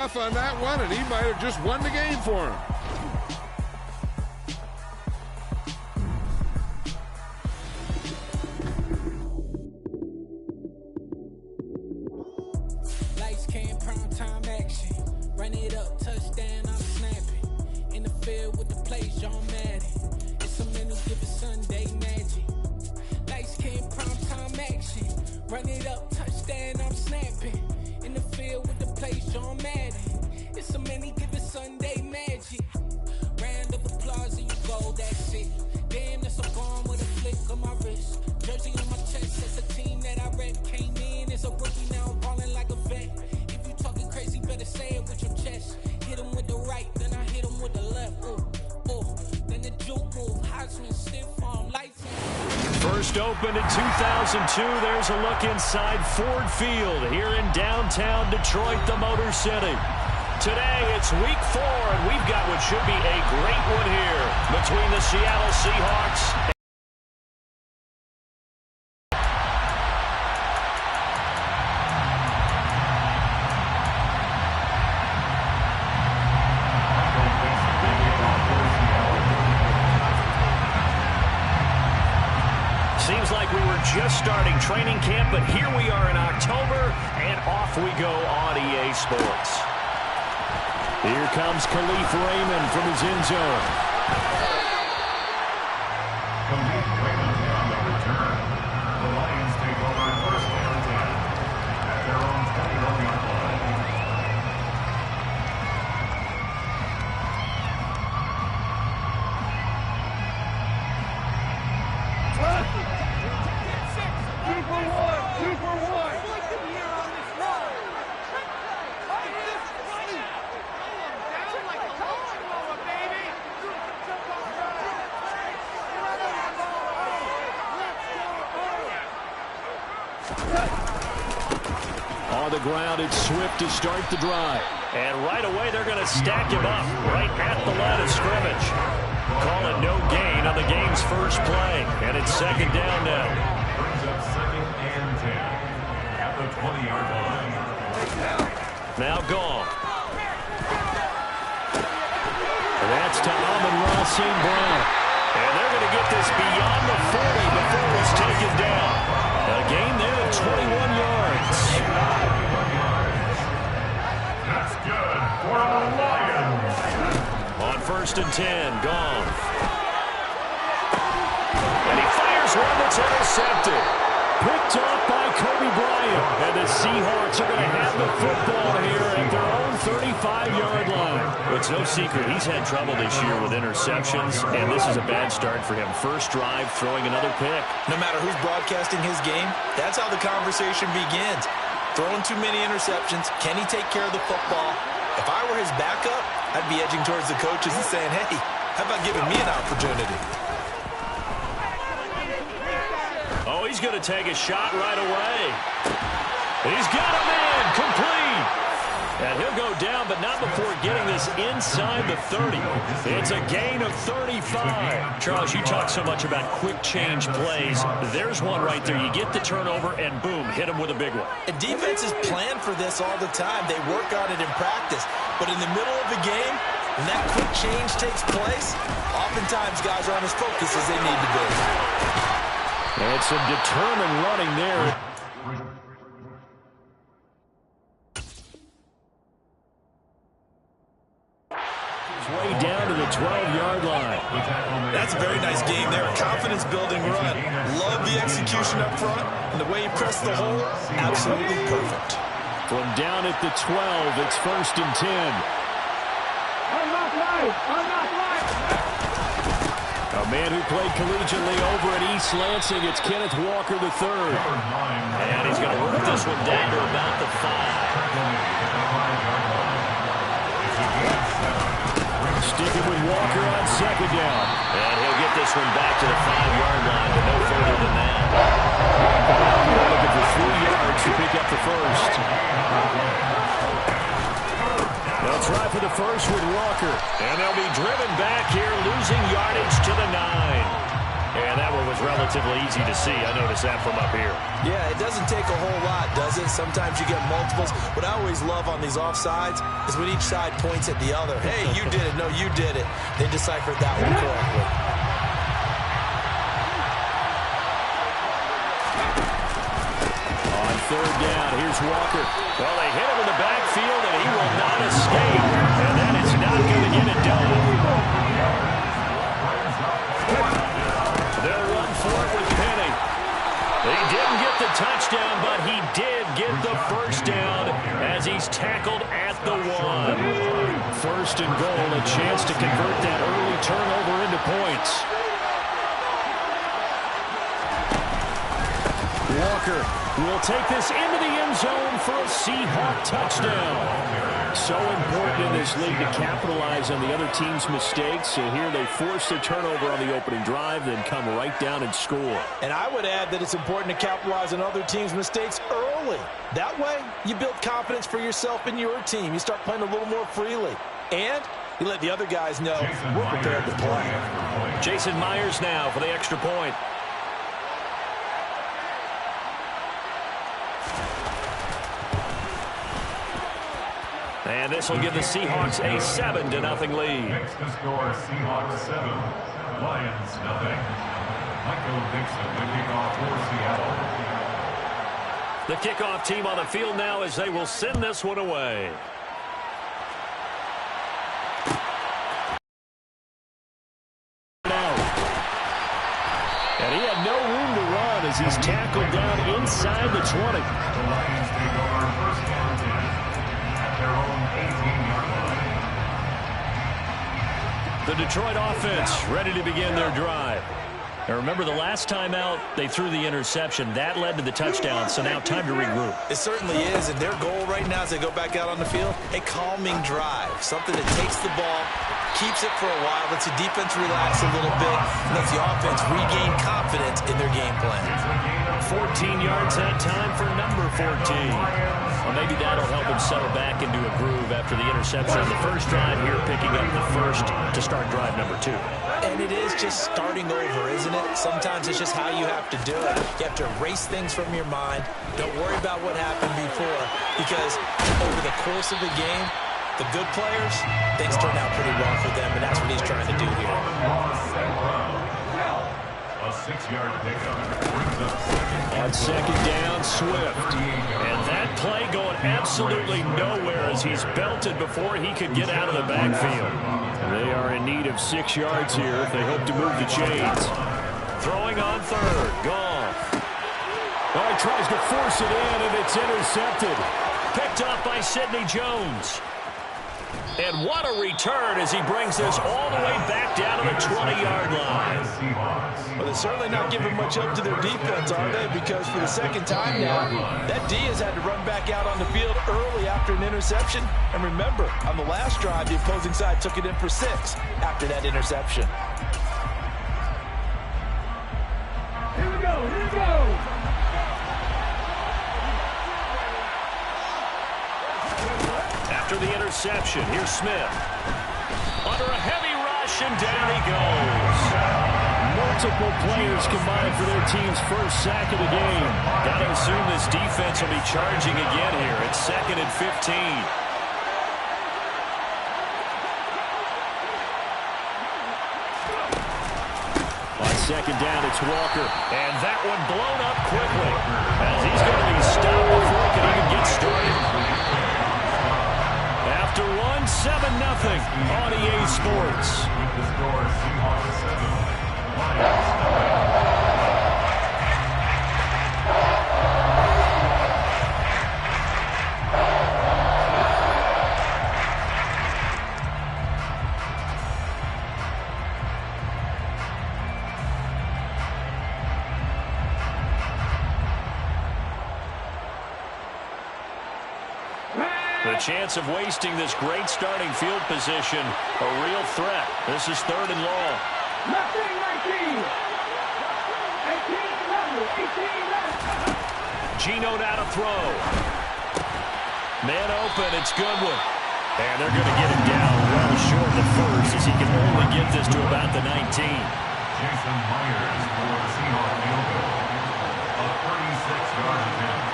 off on that one, and he might have just won the game for him. Lights, cam, prime time action. Run it up, touchdown, I'm snapping. In the field with the plays, John Madden. It's a minute, give it Sunday magic. Lights, cam, prime time action. Run it up, touchdown, I'm snapping. In the field with the plays, John Madden. It's a many, give it Sunday magic. Round of applause and you go, that's it. Damn, that's a bomb with a flick on my wrist. Jersey on my chest, that's a team that I rep. Came in as a rookie, now I'm balling like a vet. If you talking crazy, better say it with your chest. Hit him with the right, then I hit him with the left. Then the juke move, Heisman, stiff arm, lights. First opened in 2002. There's a look inside Ford Field here in downtown Detroit, the Motor City. Today, it's week 4, and we've got what should be a great one here between the Seattle Seahawks and seems like we were just starting training camp, but here we are in October, and off we go on EA Sports. Here comes Khalif Raymond from his end zone. Khalif Raymond on the return. The Lions take over first and 10 at their own 21-yard line. On the ground, it's Swift to start the drive. And right away, they're going to stack him up right at the line of scrimmage. Call it no gain on the game's first play. And it's second down now. Brings up second and 10 at the 20-yard line. Now gone. And that's to Amon-Ra St. Brown. And they're going to get this beyond the 40 before it's taken down. A gain there of 21 yards. That's good for the Lions. On first and 10, gone. And he fires one that's intercepted. Picked off by Kobe Bryant. And the Seahawks are going to have the football here at their own 35-yard line. It's no secret he's had trouble this year with interceptions, and this is a bad start for him. First drive, throwing another pick. No matter who's broadcasting his game, that's how the conversation begins. Throwing too many interceptions. Can he take care of the football? If I were his backup, I'd be edging towards the coaches and saying, hey, how about giving me an opportunity? Oh, he's going to take a shot right away. He's got him in, complete. And he'll go down, but not before getting this inside the 30. It's a gain of 35. Charles, you talk so much about quick change plays. There's one right there. You get the turnover, and boom, hit him with a big one. And defenses plan for this all the time. They work on it in practice. But in the middle of the game, when that quick change takes place, oftentimes guys aren't as focused as they need to be. And some determined running there. Way down to the 12-yard line. That's a very nice game there. Confidence-building run. Love the execution up front. And the way he pressed the hole, absolutely perfect. From down at the 12, it's first and 10. A man who played collegiately over at East Lansing, it's Kenneth Walker III. And he's going to work this one down to about the 5. Sticking with Walker on second down. And he'll get this one back to the 5-yard line, but no further than that. Looking for 3 yards to pick up the first. They'll try for the first with Walker. And they'll be driven back here, losing yardage to the 9. And that one was relatively easy to see. I noticed that from up here. Yeah, it doesn't take a whole lot, does it? Sometimes you get multiples. What I always love on these offsides is when each side points at the other. Hey, you did it. No, you did it. They deciphered that one correctly. On third down, here's Walker. Well, they hit him in the backfield, and he will not escape. And that is not going to get it done. They'll run for it with Penny. He didn't get the touchdown, but he did get the first down as he's tackled at the 1. First and goal, a chance to convert that early turnover into points. Walker will take this into the end zone for a Seahawk touchdown. So important in this league to capitalize on the other team's mistakes. So here they force the turnover on the opening drive, then come right down and score. And I would add that it's important to capitalize on other teams' mistakes early. That way, you build confidence for yourself and your team. You start playing a little more freely. And you let the other guys know we're prepared to play. Jason Myers now for the extra point. And this will give the Seahawks a 7-0 lead. Next to score, Seahawks 7, Lions nothing. Michael Dixon, the kickoff for Seattle. The kickoff team on the field now as they will send this one away. And he had no room to run as he's tackled down inside the 20. The Lions take over first down 10 at their own 18-yard line. The Detroit offense ready to begin their drive. Now remember, the last time out, they threw the interception. That led to the touchdown, so now time to regroup. It certainly is, and their goal right now as they go back out on the field, a calming drive, something that takes the ball, keeps it for a while, lets the defense relax a little bit, and lets the offense regain confidence in their game plan. 14 yards that time for number 14. Well, maybe that'll help him settle back into a groove after the interception on the first drive here, picking up the first to start drive number 2. And it is just starting over, isn't it? Sometimes it's just how you have to do it. You have to erase things from your mind. Don't worry about what happened before, because over the course of the game, the good players, things turn out pretty well for them, and that's what he's trying to do here. A 6-yard pickup brings up On second down, Swift. And that play going absolutely nowhere as he's belted before he could get out of the backfield. They are in need of 6 yards here if they hope to move the chains. Throwing on third. Goff. Oh, he tries to force it in, and it's intercepted. Picked up by Sidney Jones. And what a return as he brings this all the way back down to the 20-yard line. Well, they're certainly not giving much up to their defense, are they? Because for the second time now, that D has had to run back out on the field early after an interception. And remember, on the last drive, the opposing side took it in for 6 after that interception. Here we go, here we go. After the interception, here's Smith. Under a heavy rush, and down he goes. Multiple players combined for their team's first sack of the game. Got to assume this defense will be charging again here. It's 2nd and 15. On second down, it's Walker. And that one blown up quickly as he's going to be stopped before he can even get started. After 7-0 on EA Sports. With the score, Seahawks 7, Lions The chance of wasting this great starting field position, a real threat. This is 3rd and long. Left wing 19. 18 left. 18 left. Geno now to throw. Man open, it's Goodwin. And they're going to get him down well short of the first as he can only get this to about the 19. Jason Myers for the Seahawks field goal. A 36-yard attempt.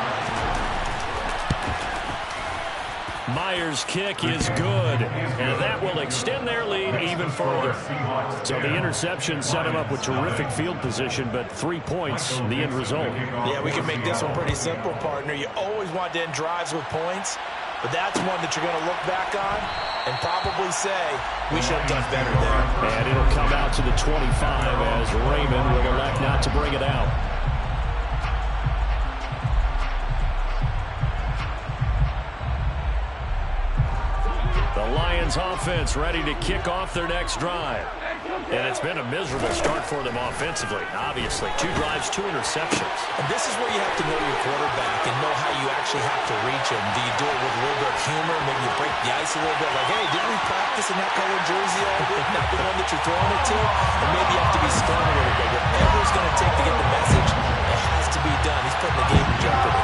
Myers' kick is good, and that will extend their lead even further. So the interception set him up with terrific field position, but 3 points, the end result. Yeah, we can make this one pretty simple, partner. You always want to end drives with points, but that's one that you're going to look back on and probably say, we should have done better there. And it'll come out to the 25 as Raymond will elect not to bring it out. The Lions offense ready to kick off their next drive. And it's been a miserable start for them offensively. Obviously, 2 drives, 2 interceptions. And this is where you have to know your quarterback and know how you actually have to reach him. Do you do it with a little bit of humor? Maybe you break the ice a little bit. Like, hey, didn't we practice in that color jersey all week? Not the one that you're throwing it to? And maybe you have to be stern a little bit. Whatever it's going to take to get the message, it has to be done. He's putting the game in jeopardy.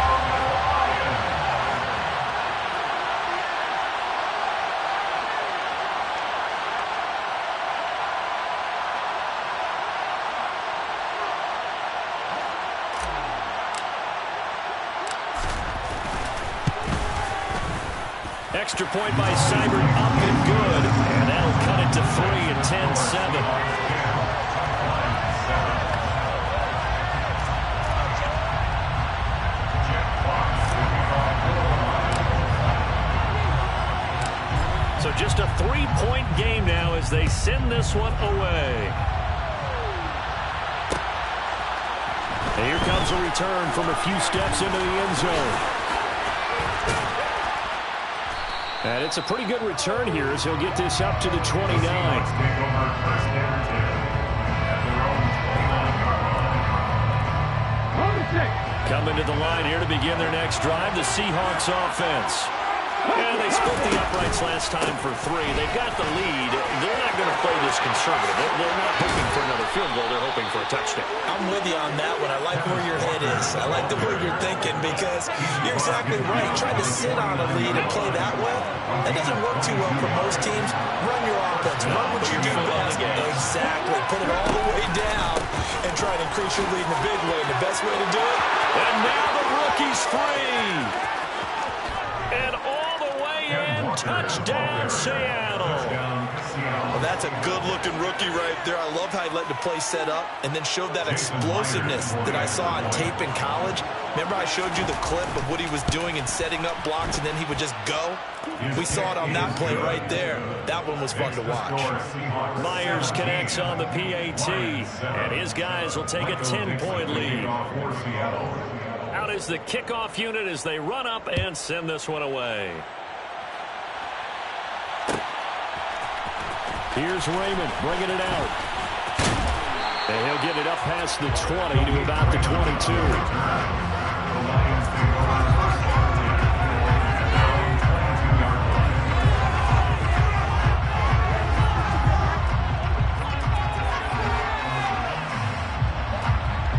Extra point by Seibert, up and good. And that'll cut it to 3 at 10-7. So just a 3-point game now as they send this one away. And here comes a return from a few steps into the end zone. And it's a pretty good return here as he'll get this up to the 29. Coming to the line here to begin their next drive, the Seahawks offense. And they split the uprights last time for 3. They've got the lead. They're not going to play this conservative. They're not hoping for another field goal. They're hoping for a touchdown. I'm with you on that one. I like where your head is. I like the way you're thinking because you're exactly right. Trying to sit on a lead and play that way, that doesn't work too well for most teams. Run your offense. Run what you do best. Exactly. Put it all the way down and try to increase your lead in a big way. And the best way to do it. And now the rookie's free. And all the way in. Touchdown, Seattle. Well, that's a good-looking rookie right there. I love how he let the play set up and then showed that explosiveness that I saw on tape in college. Remember I showed you the clip of what he was doing and setting up blocks, and then he would just go? We saw it on that play right there. That one was fun to watch. Myers connects on the PAT, and his guys will take a 10-point lead. Out is the kickoff unit as they run up and send this one away. Here's Raymond bringing it out. And he'll get it up past the 20 to about the 22.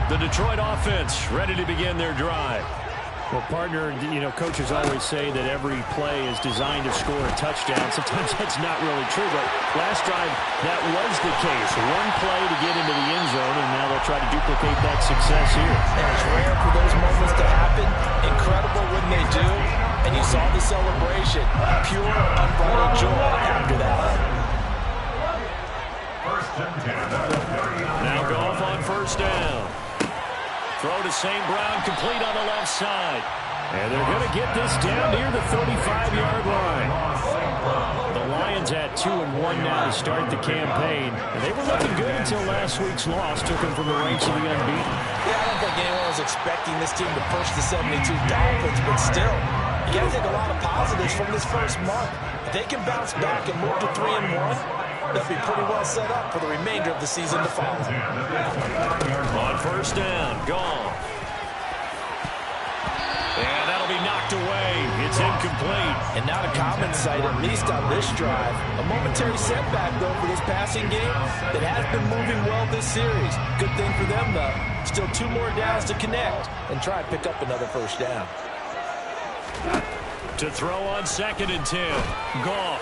The Detroit offense ready to begin their drive. Well, partner, you know, coaches always say that every play is designed to score a touchdown. Sometimes that's not really true, but last drive, that was the case. One play to get into the end zone, and now they'll try to duplicate that success here. And it's rare for those moments to happen. Incredible when they do. And you saw the celebration. Pure, unbridled joy after that. Now Goff on first down. Throw to St. Brown, complete on the left side. And they're going to get this down near the 35-yard line. The Lions at 2-1 now to start the campaign. And they were looking good until last week's loss took them from the ranks of the unbeaten. Yeah, I don't think anyone was expecting this team to push the 72 Dolphins, but still, you got to take a lot of positives from this first month. If they can bounce back and move to 3-1, they'll be pretty well set up for the remainder of the season to follow. On first down, Goff. And that'll be knocked away. It's incomplete. And not a common sight, at least on this drive. A momentary setback, though, for this passing game that has been moving well this series. Good thing for them, though. Still 2 more downs to connect and try and pick up another first down. To throw on 2nd and 10, Goff.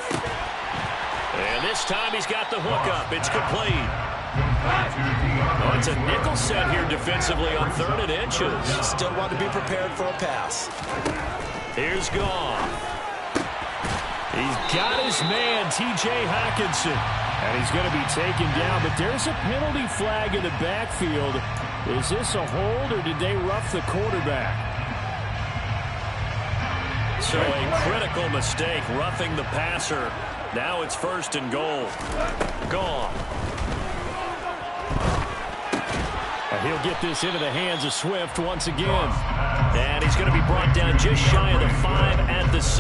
And this time he's got the hook up. It's complete. Oh, it's a nickel set here defensively on 3rd and inches. Still want to be prepared for a pass. Here's Goff. He's got his man, T.J. Hockenson. And he's going to be taken down, but there's a penalty flag in the backfield. Is this a hold, or did they rough the quarterback? So a critical mistake, roughing the passer. Now it's 1st and goal. Goff. And he'll get this into the hands of Swift once again. And he's going to be brought down just shy of the 5 at the 6.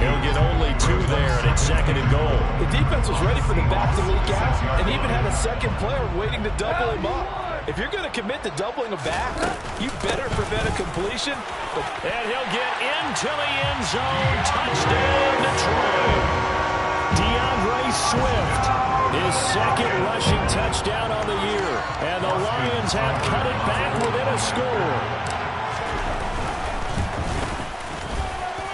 He'll get only 2 there, and it's 2nd and goal. The defense was ready for the back to leak out and even had a second player waiting to double him up. If you're going to commit to doubling a back, you better prevent a completion. And he'll get into the end zone. Touchdown, Detroit. DeAndre Swift, his 2nd rushing touchdown on the year. And the Lions have cut it back within a score.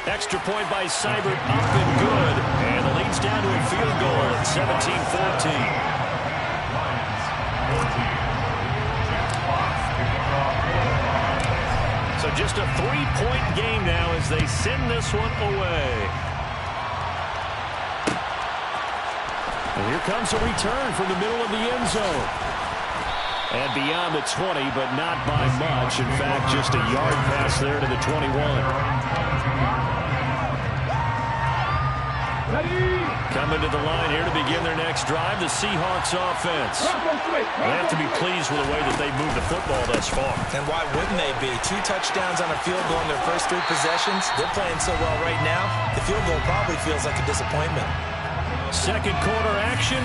Extra point by Seibert, up and good. And the lead's down to a field goal at 17-14. So just a 3-point game now as they send this one away. And here comes a return from the middle of the end zone. And beyond the 20, but not by much. In fact, just a yard pass there to the 21. Coming to the line here to begin their next drive, the Seahawks offense. They have to be pleased with the way that they moved the football thus far. And why wouldn't they be? 2 touchdowns on a field goal in their first 3 possessions. They're playing so well right now, the field goal probably feels like a disappointment. 2nd quarter action,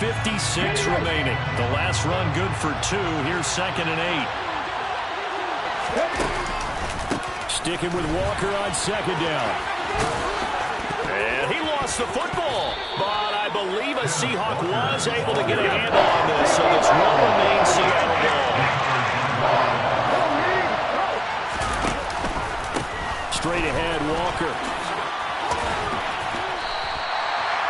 1:56 remaining. The last run good for 2. Here's 2nd and 8. Sticking with Walker on 2nd down. And he lost the football, but I believe a Seahawk was able to get a handle on this, so this will remain Seattle ball. Straight ahead, Walker.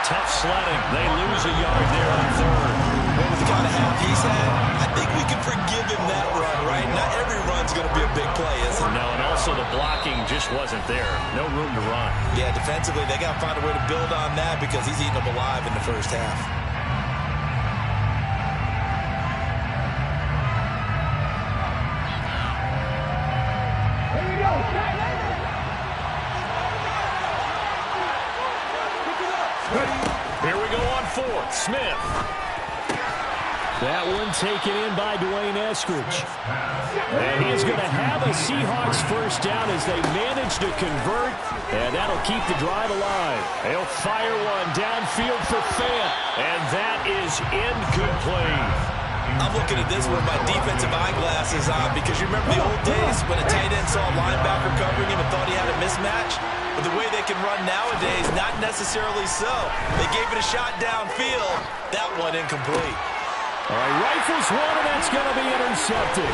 Tough sledding. They lose a yard there on 3rd. Well, with the kind of half he's had, I think we can forgive him that run, right? Not every run's going to be a big play, is it? No, and also the blocking just wasn't there. No room to run. Yeah, defensively, they got to find a way to build on that because he's eating them alive in the first half. Here we go. Here we go on 4th. Smith. That one taken in by Dwayne Eskridge. And he is going to have a Seahawks first down as they manage to convert, and that'll keep the drive alive. They'll fire one downfield for Fant, and that is incomplete. I'm looking at this with my defensive eyeglasses on because you remember the old days when a tight end saw a linebacker covering him and thought he had a mismatch? But the way they can run nowadays, not necessarily so. They gave it a shot downfield. That one incomplete. All right, rifles one, and that's going to be intercepted.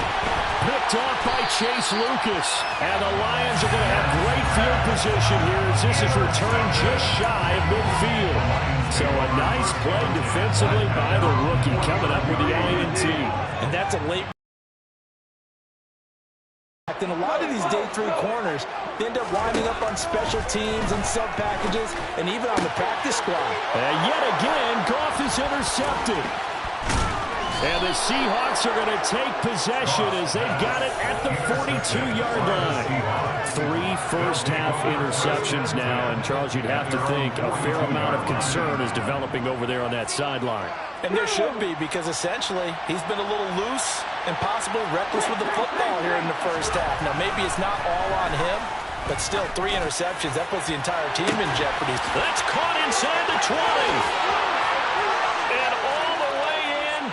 Picked off by Chase Lucas. And the Lions are going to have great field position here as this is returned just shy of midfield. So a nice play defensively by the rookie coming up with the INT. And that's a late. And a lot of these day 3 corners end up winding up on special teams and sub packages and even on the practice squad. And yet again, Goff is intercepted. And the Seahawks are going to take possession as they've got it at the 42-yard line. 3 first-half interceptions now, and Charles, you'd have to think a fair amount of concern is developing over there on that sideline. And there should be, because essentially he's been a little loose and possibly reckless with the football here in the first half. Now, maybe it's not all on him, but still 3 interceptions. That puts the entire team in jeopardy. That's caught inside the 20.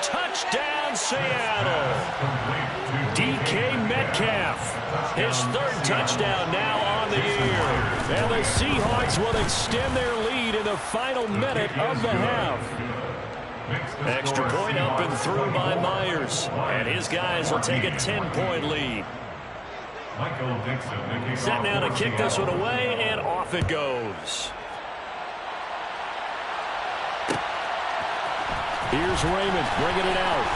Touchdown, Seattle. DK Metcalf, his 3rd touchdown now on the year. And the Seahawks will extend their lead in the final minute of the half. Extra point up and through by Myers. And his guys will take a 10-point lead. Set now to kick this one away, and off it goes. Here's Raymond bringing it out.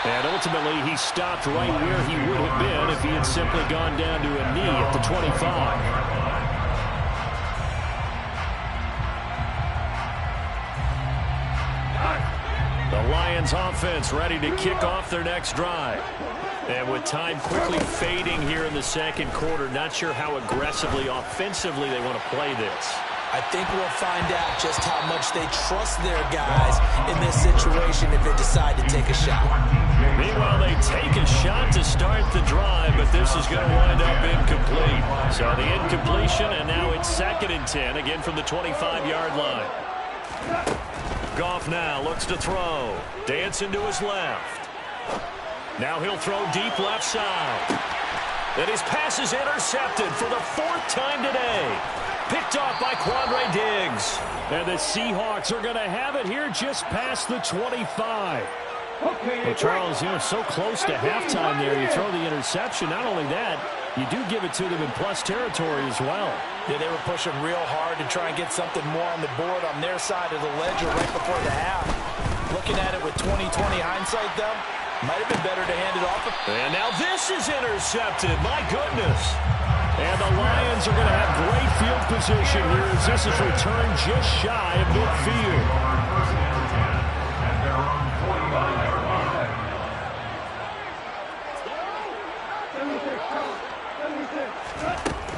And ultimately, he stopped right where he would have been if he had simply gone down to a knee at the 25. The Lions offense ready to kick off their next drive. And with time quickly fading here in the second quarter, not sure how aggressively, offensively they want to play this. I think we'll find out just how much they trust their guys in this situation if they decide to take a shot. Meanwhile, they take a shot to start the drive, but this is going to wind up incomplete. So the incompletion, and now it's 2nd and 10, again from the 25-yard line. Goff now looks to throw. Dancing to his left. Now he'll throw deep left side. And his pass is intercepted for the 4th time today. Picked off by Quandre Diggs. And the Seahawks are going to have it here just past the 25. Well, Charles, so close to halftime there. You throw the interception. Not only that, you do give it to them in plus territory as well. Yeah, they were pushing real hard to try and get something more on the board on their side of the ledger right before the half. Looking at it with 20/20 hindsight, though, might have been better to hand it off. And now this is intercepted. My goodness. And the Lions are going to have great field position here as this is returned just shy of midfield.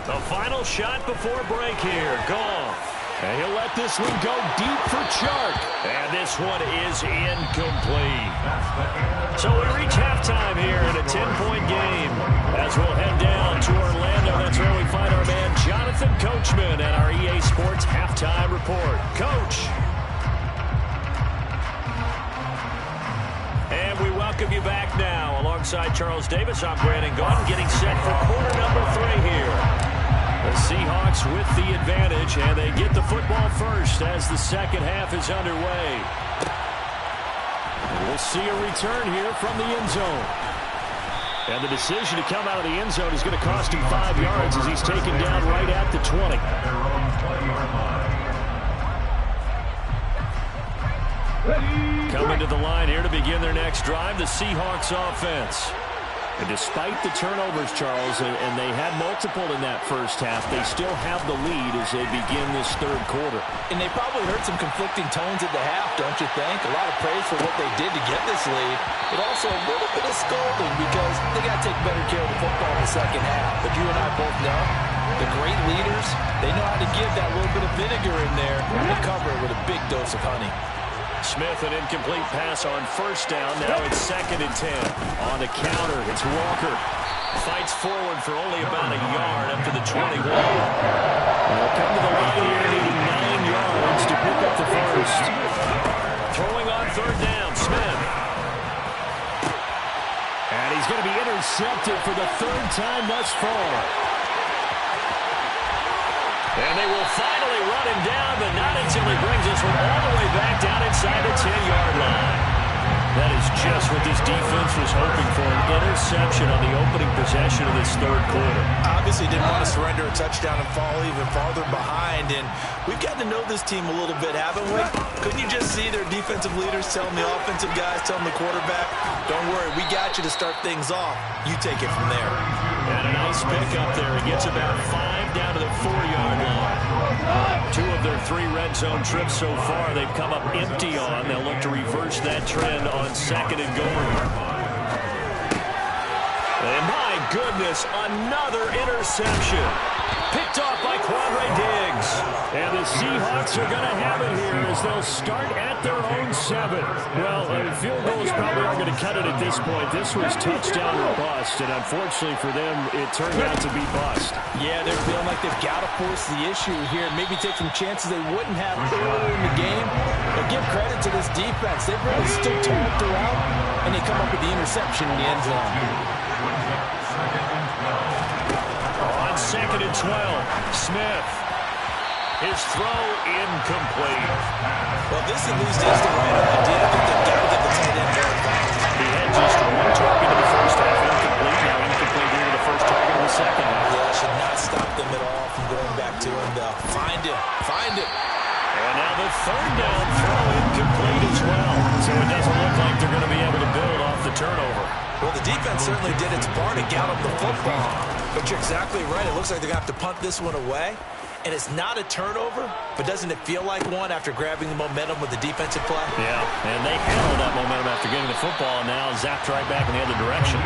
The final shot before break here. Goff. And he'll let this one go deep for Chark. And this one is incomplete. So we reach halftime here in a 10-point game. As we'll head down to Orlando, that's where we find our man Jonathan Coachman at our EA Sports Halftime Report. Coach. And we welcome you back now. Alongside Charles Davis, I'm Brandon Gaudin, getting set for quarter number 3 here. The Seahawks with the advantage, and they get the football first as the second half is underway. We'll see a return here from the end zone. And the decision to come out of the end zone is going to cost him 5 yards as he's taken down right at the 20. Coming to the line here to begin their next drive, the Seahawks offense. And despite the turnovers, Charles, and they had multiple in that first half, they still have the lead as they begin this third quarter. And they probably heard some conflicting tones at the half, don't you think? A lot of praise for what they did to get this lead, but also a little bit of scolding because they got to take better care of the football in the second half. But you and I both know the great leaders, they know how to give that little bit of vinegar in there and cover it with a big dose of honey. Smith, an incomplete pass on first down. Now it's 2nd and 10. On the counter, it's Walker. Fights forward for only about a yard up to the 21. They'll come to the line here, needing 9 yards to pick up the first. Throwing on third down, Smith. And he's going to be intercepted for the 3rd time thus far. And they will finally run him down, but not until he brings this one all the way back down inside the 10-yard line. That is just what this defense was hoping for, an interception on the opening possession of this third quarter. Obviously didn't want to surrender a touchdown and fall even farther behind, and we've gotten to know this team a little bit, haven't we? Couldn't you just see their defensive leaders telling the offensive guys, telling the quarterback, don't worry, we got you to start things off. You take it from there. And a nice pick up there. He gets about 5 down to the 4-yard line. 2 of their 3 red zone trips so far they've come up empty on. They'll look to reverse that trend on 2nd and goal. And my goodness, another interception. Picked off by Quandre Diggs. And the Seahawks are going to have it here as they'll start at their own 7. Well, field goals probably aren't going to cut it at this point. This was touchdown or bust, and unfortunately for them, it turned out to be bust. Yeah, they're feeling like they've got to force the issue here. Maybe take some chances they wouldn't have earlier in the game. But give credit to this defense. They've really stood tall throughout, and they come up with the interception in the end zone. On 2nd and 12, Smith. His throw incomplete. Well, this at least is the right idea. I think they've got to get the tight end more involved. He had just 1 target in the first half, incomplete. Now incomplete here to the first target in the second half. Yeah, should not stop them at all from going back to him, though. Find him. Find him. And now the third down throw incomplete as well. So it doesn't look like they're going to be able to build off the turnover. Well, the defense certainly did its part to gallop the football. But you're exactly right. It looks like they're going to have to punt this one away. And it's not a turnover, but doesn't it feel like one after grabbing the momentum with the defensive play? Yeah, and they handled that momentum after getting the football, and now zapped right back in the other direction.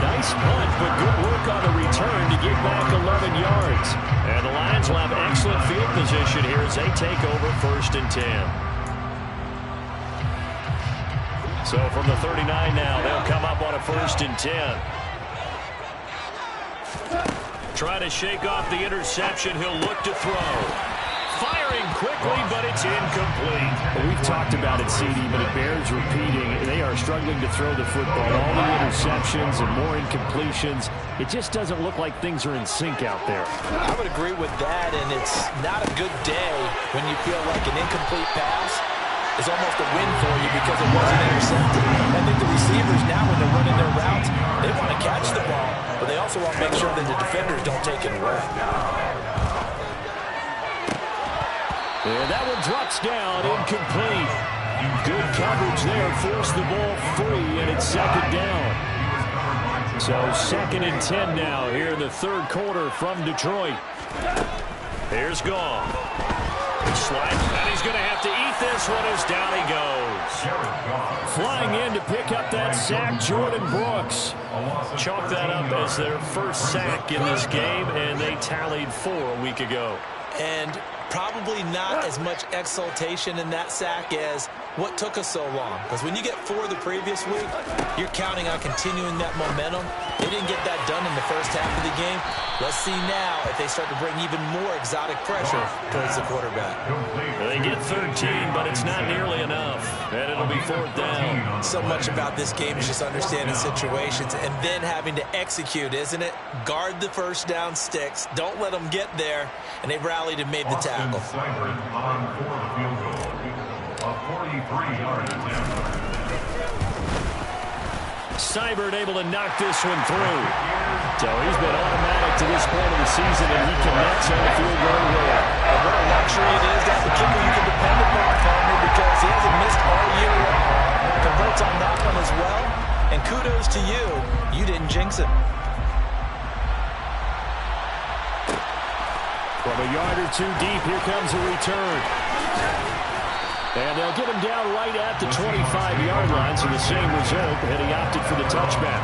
Nice punt, but good work on the return to get back 11 yards. And the Lions will have excellent field position here as they take over 1st and 10. So from the 39 now, they'll come up on a 1st and 10. Trying to shake off the interception. He'll look to throw. Firing quickly, but it's incomplete. We've talked about it, CD, but it bears repeating. They are struggling to throw the football. All the interceptions and more incompletions. It just doesn't look like things are in sync out there. I would agree with that, and it's not a good day when you feel like an incomplete pass is almost a win for you because it wasn't intercepted. I think the receivers now, when they're running their routes, they want to catch the ball, but they also want to make sure that the defenders don't take it away. And that one drops down, incomplete. Good coverage there, forced the ball free, and it's 2nd down. So 2nd and 10 now here in the 3rd quarter from Detroit. Here's Goff. Slide, and he's going to have to eat this one as down he goes. Flying in to pick up that sack, Jordan Brooks. Chalk that up as their first sack in this game, and they tallied 4 a week ago. And probably not as much exultation in that sack as what took us so long. Because when you get 4 the previous week, you're counting on continuing that momentum. They didn't get that done in the first half of the game. Let's see now if they start to bring even more exotic pressure towards the quarterback. They get 13, but it's not nearly enough. And it'll be 4th down. So much about this game is just understanding situations and then having to execute, isn't it? Guard the first down sticks. Don't let them get there. And they rallied and made the tackle. On for the field goal. A 43-yard attempt. Seibert able to knock this one through. So he's been automatic to this point of the season, and he connects on the field goal rail. And what a luxury it is to have a kicker you can depend upon, partner, because he hasn't missed all year long. Converts on that one as well. And kudos to you. You didn't jinx it. From a yard or 2 deep, here comes a return. And they'll get him down right at the 25-yard line, so the same result, and he opted for the touchback.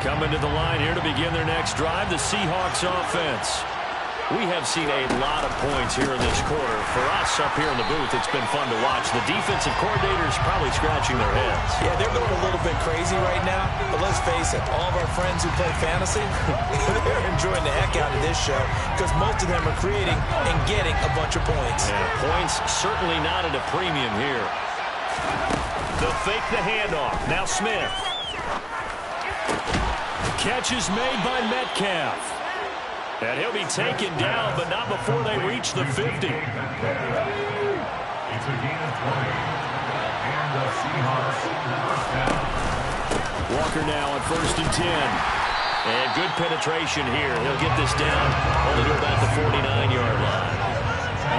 Coming to the line here to begin their next drive, the Seahawks offense. We have seen a lot of points here in this quarter. For us up here in the booth, it's been fun to watch. The defensive coordinators probably scratching their heads. Yeah, they're going a little bit crazy right now. But let's face it, all of our friends who play fantasy, they're enjoying the heck out of this show because most of them are creating and getting a bunch of points. Yeah, points certainly not at a premium here. They'll fake the handoff. Now Smith. Catch is made by Metcalf. And he'll be taken down, but not before they reach the 50. It's a gain of 20. And the Seahawks first down. Walker now on 1st and 10. And good penetration here. He'll get this down only to about the 49-yard line.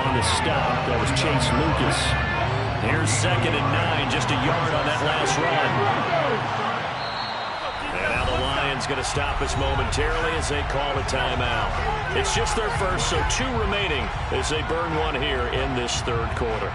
On the stop, that was Chase Lucas. Here's 2nd and 9, just a yard on that last run. And now the Lions going to stop us momentarily as they call a timeout. It's just their first, so 2 remaining as they burn one here in this 3rd quarter.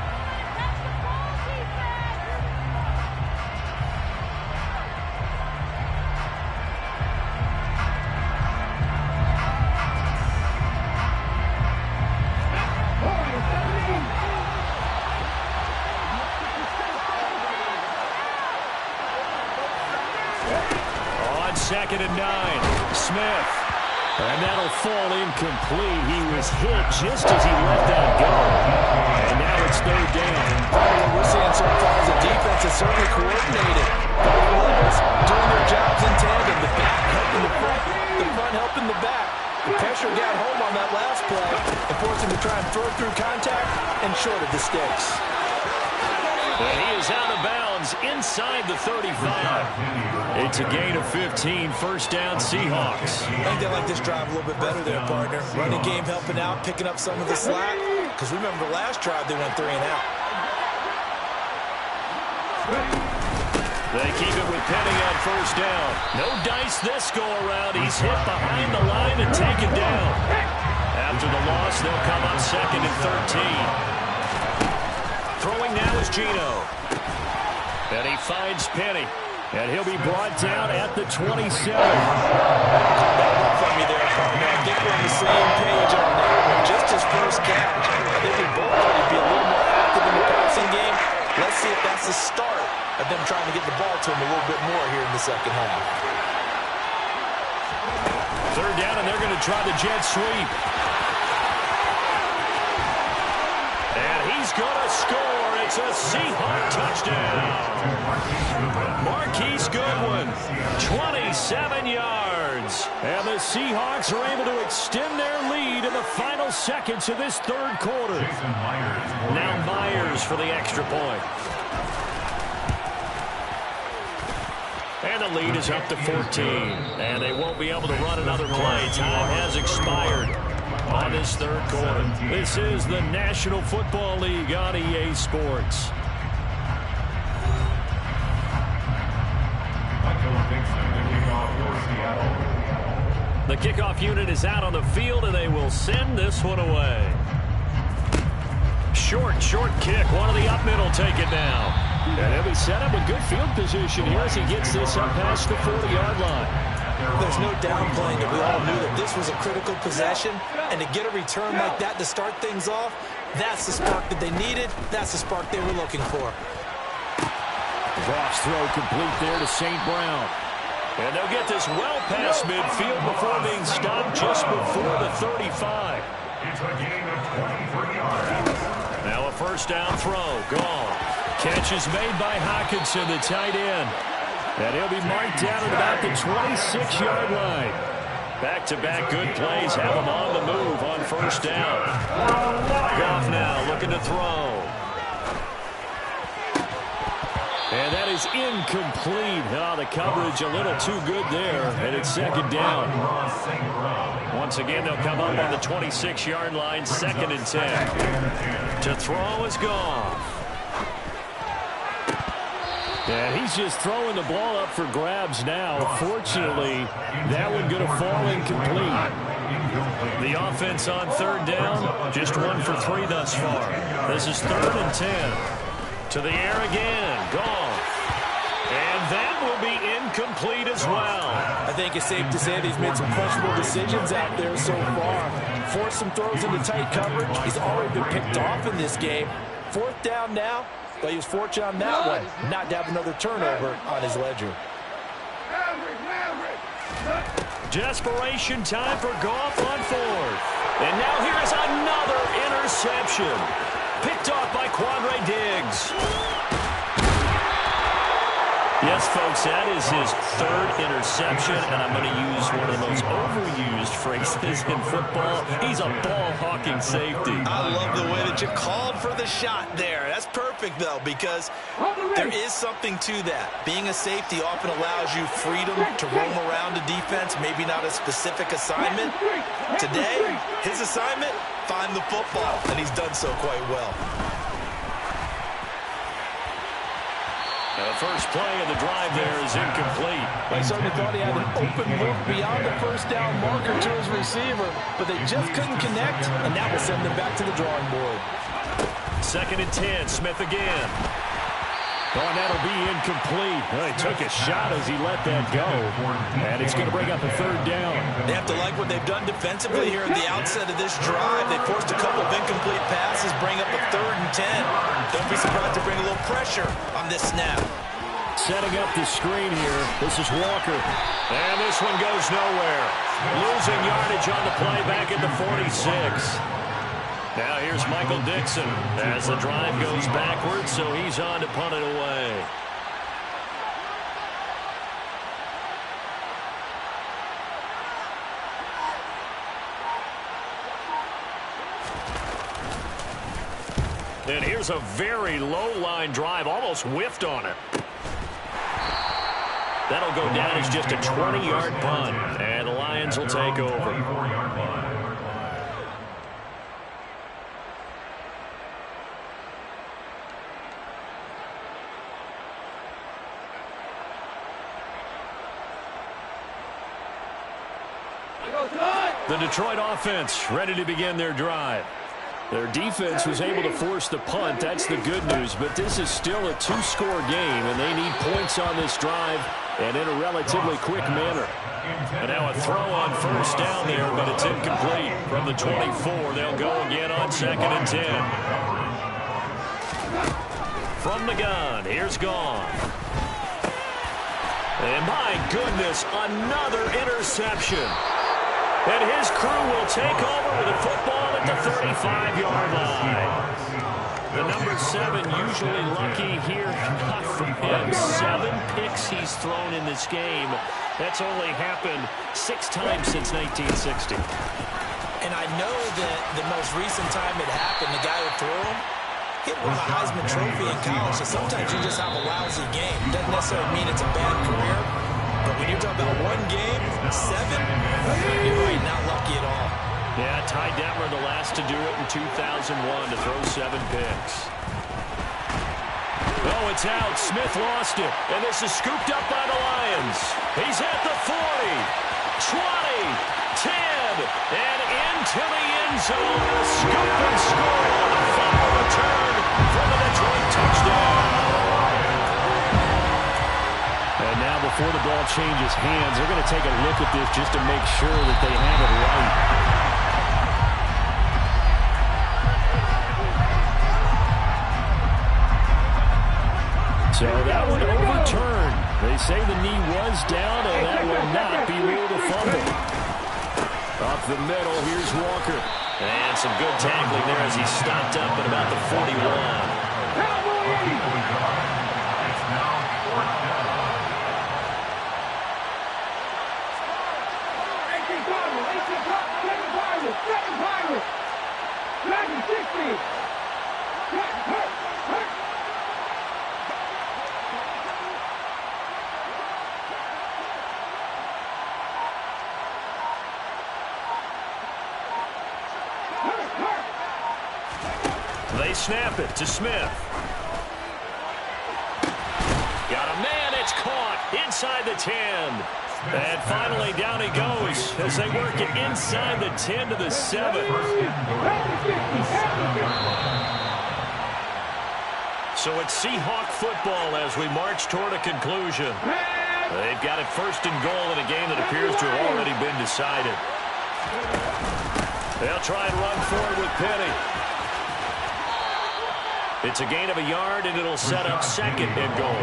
On 2nd and 9, Smith. And that'll fall incomplete. He was hit just as he let that go. And now it's 3rd down. What we're seeing so far is the defense is certainly coordinated. Both levels doing their jobs in tandem. The back helping the front helping the back. The pressure got home on that last play and forced him to try and throw through contact and short of the sticks. And he is out of bounds inside the 35. It's a gain of 15, first down Seahawks. I think they like this drive a little bit better there, partner. Running game helping out, picking up some of the slack. Because remember the last drive, they went 3 and out. They keep it with Penny on first down. No dice this go-around. He's hit behind the line and taken down. After the loss, they'll come up second and 13. Throwing now is Geno. And he finds Penny. And he'll be brought down at the 27. From me there, partner. I think we're on the same page on that one. Just his first catch. I think we both want to be a little more active in the passing game. Let's see if that's the start of them trying to get the ball to him a little bit more here in the second half. Third down, and they're going to try the jet sweep. And he's going to score. It's a Seahawk touchdown. Marquise Goodwin, 27 yards. And the Seahawks are able to extend their lead in the final seconds of this third quarter. Now Myers for the extra point. And the lead is up to 14. And they won't be able to run another play. Time has expired on this third quarter. This is the National Football League on EA Sports. The kickoff unit is out on the field, and they will send this one away. Short kick. One of the up middle take it down. And he'll be set up with good field position here as he gets this up past the 40-yard line. There's no downplaying it. We all knew that this was a critical possession, and to get a return like that to start things off, that's the spark that they needed. That's the spark they were looking for. Goff's throw complete there to St. Brown. And they'll get this well past midfield before being stopped just before the 35. It's a gain of 23 yards. Now a first down throw. Gone. Catch is made by Hockenson, the tight end. And he'll be marked down at about the 26-yard line. Back-to-back good plays have him on the move on first down. Goff now looking to throw. And that is incomplete. Oh, the coverage a little too good there. And it's second down. Once again, they'll come up on the 26-yard line, second and 10. To throw is Goff. And he's just throwing the ball up for grabs now. Fortunately, that one going to fall incomplete. The offense on third down, just 1 for 3 thus far. This is third and 10. To the air again. Gone. And that will be incomplete as well. I think it's safe to say that he's made some questionable decisions out there so far. Forced some throws into tight coverage. He's already been picked off in this game. Fourth down now. But he was fortunate on that one, not to have another turnover on his ledger. Desperation time for Goff on fourth. And now here is another interception. Picked off by Quandre Diggs. Yes, folks, that is his third interception, and I'm going to use one of the most overused phrases in football. He's a ball-hawking safety. I love the way that you called for the shot there. That's perfect, though, because there is something to that. Being a safety often allows you freedom to roam around a defense, maybe not a specific assignment. Today, his assignment, find the football, and he's done so quite well. The first play of the drive there is incomplete. I certainly thought he had an open look beyond the first down marker to his receiver, but they just couldn't connect, and that will send them back to the drawing board. Second and 10, Smith again. Oh, and that'll be incomplete. Well, he took a shot as he let that go, and it's going to bring up a third down. They have to like what they've done defensively here at the outset of this drive. They forced a couple of incomplete passes, bring up a third and 10. Don't be surprised to bring a little pressure on this snap. Setting up the screen here. This is Walker. And this one goes nowhere. Losing yardage on the play back at the 46. Now here's Michael Dixon as the drive goes backwards, so he's on to punt it away. And here's a very low-line drive, almost whiffed on it. That'll go down as just a 20-yard punt, and the Lions will take over. The Detroit offense ready to begin their drive. Their defense was able to force the punt. That's the good news. But this is still a two-score game, and they need points on this drive and in a relatively quick manner. And now a throw on first down there, but it's incomplete. From the 24, they'll go again on 2nd and 10. From the gun, here's Gone. And my goodness, another interception. And his crew will take over with the football at the 35-yard line. The number 7 usually lucky here. Not for him. 7 picks he's thrown in this game. That's only happened 6 times since 1960. And I know that the most recent time it happened, the guy who threw him, he won a Heisman Trophy in college. So sometimes you just have a lousy game. Doesn't necessarily mean it's a bad career. But when you're talking about one game, 7, you're right, not lucky at all. Yeah, Ty Detmer the last to do it in 2001 to throw 7 picks. Oh, it's out. Smith lost it. And this is scooped up by the Lions. He's at the 40, 20, 10, and into the end zone. A scoop and score on the final return for the Detroit touchdown. And now before the ball changes hands, they're going to take a look at this just to make sure that they have it right. So that one overturned. They say the knee was down, and that will not be ruled a fumble. Up the middle, here's Walker. And some good tackling there as he stopped up at about the 41. They snap it to Smith. Got a man, it's caught inside the 10. And finally down he goes as they work it inside the 10 to the 7. So it's Seahawk football as we march toward a conclusion. They've got it 1st and goal in a game that appears to have already been decided. They'll try and run forward with Penny. It's a gain of a yard, and it'll set up 2nd and goal.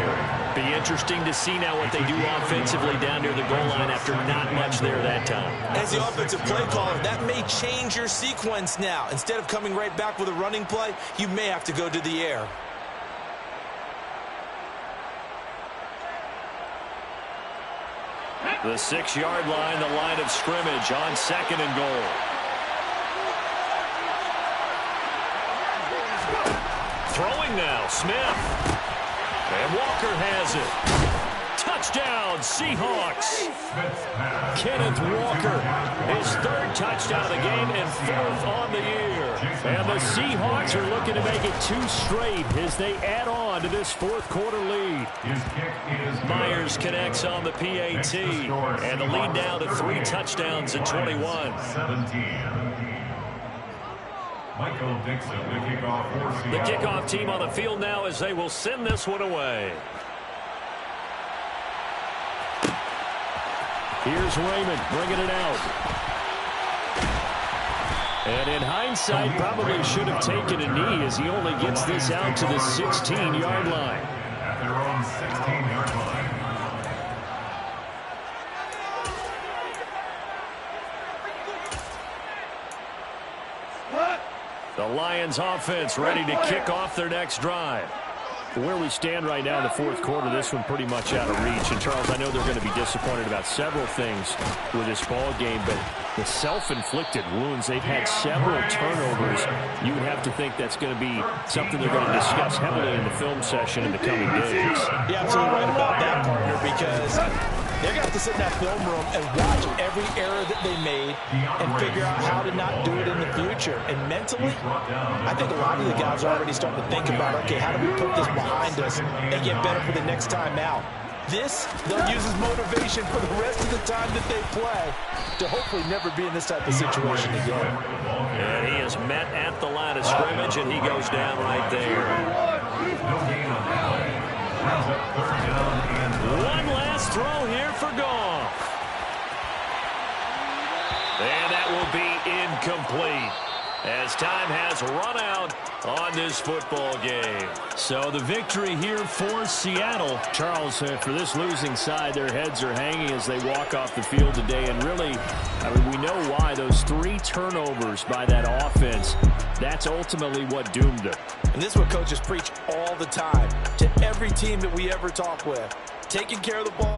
Be interesting to see now what they do offensively down near the goal line after not much there that time. As the offensive play caller, that may change your sequence now. Instead of coming right back with a running play, you may have to go to the air. The 6-yard line, the line of scrimmage on 2nd and goal. Throwing now, Smith. And Walker has it. Touchdown, Seahawks. Kenneth Walker, his 3rd touchdown of the game and 4th on the year. And the Seahawks are looking to make it 2 straight as they add on to this 4th quarter lead. Myers connects on the PAT. And the lead now to 3 touchdowns in 21. 17. Michael Dixon, the kickoff for Seattle. The kickoff team on the field now as they will send this one away. Here's Raymond bringing it out. And in hindsight, probably should have taken a knee as he only gets this out to the 16-yard line. At their own 16-yard line. The Lions offense ready to kick off their next drive. Where we stand right now in the fourth quarter, this one pretty much out of reach. And, Charles, I know they're going to be disappointed about several things with this ball game, but the self-inflicted wounds, they've had several turnovers. You would have to think that's going to be something they're going to discuss heavily in the film session in the coming days. You're absolutely right about that, partner, because they're going to have to sit in that film room and watch every error that they made and figure out how to not do it in the future. And mentally, I think a lot of the guys are already starting to think about, okay, how do we put this behind us and get better for the next time out? This, they'll use as motivation for the rest of the time that they play to hopefully never be in this type of situation again. And he is met at the line of scrimmage, and he goes down right there. One last throw here for Goff. And that will be incomplete, as time has run out on this football game. So the victory here for Seattle. Charles, for this losing side, their heads are hanging as they walk off the field today. And really, I mean, we know why. Those 3 turnovers by that offense, that's ultimately what doomed them. And this is what coaches preach all the time to every team that we ever talk with. Taking care of the ball.